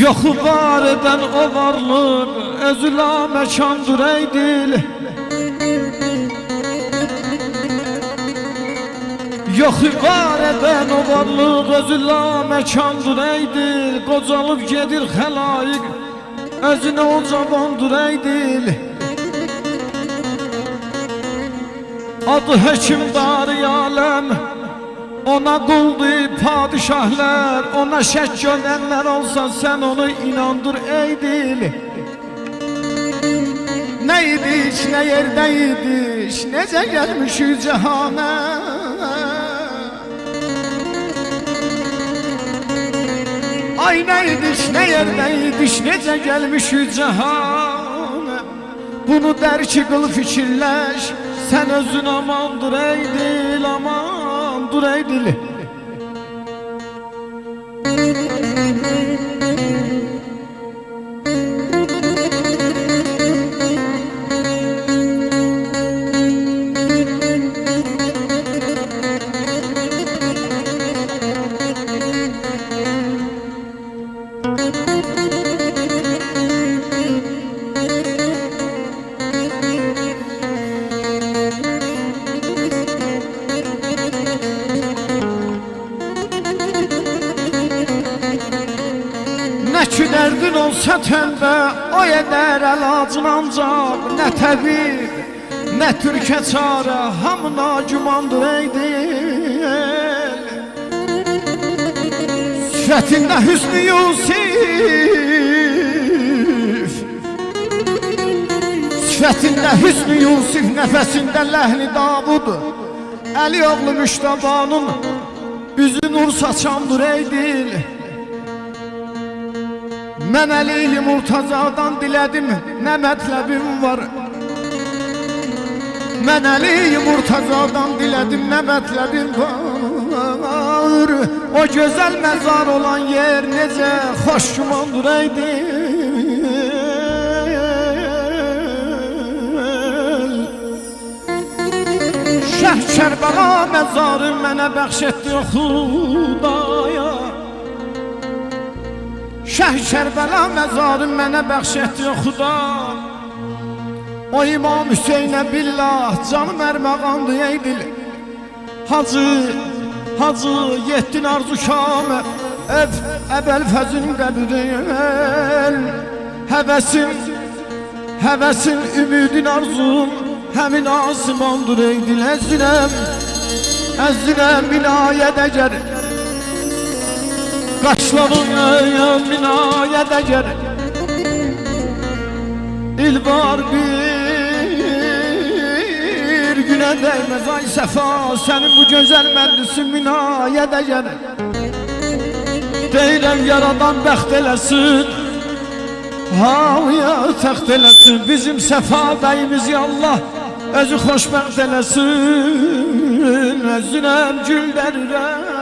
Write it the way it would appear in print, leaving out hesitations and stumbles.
Yoxu var eden o varlıq özülə məkandır ey dil. Yoxu var eden o varlıq özülə məkandır ey dil. Qocalıb gedir xəlayiq özünə o cavandır ey dil. Adı həkimdar aləm, ona quldu padişahlar, ona şək görənlər olsa sən onu inandır ey dil. Nə idiş, nə yerdə idiş, necə gəlmişik cəhana. Ay nə idiş, nə yerdə idiş, necə gəlmişik cəhana. Bunu dərki qıl fikirləş, sən özün amandır ey dil, amandır ey dil. Nə ki dərdin olsa təndə, o edər əlacın ancaq. Nə təbib, nə türkə çarə, hamına gümandır ey dil. Sifətində hüsnü Yusif, sifətində hüsnü Yusif, nəfəsində ləhni Davud. Əli oğlu Müştabanın üzü nur saçandır ey dil. Mən Əli Murtazadan dilədim, nə mətləbim var. Mən Əli Murtazadan dilədim, nə mətləbim var. O gözəl məzar olan yer necə xoş gümandır ey dil. Şəh Kərbəla məzarı mənə bəxş etdi o Xudaya. Şəh Kərbəla məzarı mənə bəxş etdi o Xuda. O İmam Hüseynə billah canım ərməğandı ey dil. Hacı, hacı yetdin arzu kamə, əbəl fəzin qəbiril. Həvəsin, həvəsin, ümidin arzun həmin asimandır ey dil. Əzzinəm, əzzinəm binayət əgər, qaşların minayət əgər. İl var bir günə dəyməz ay səfa, sənin bu gözəl məclisin minayət əgər. Deyirəm yaradan bəxt eləsin, havıya təxt eləsin. Bizim səfa bəyimiz ya Allah özü xoşbəxt eləsin. Əzzinəm gül dərirəm,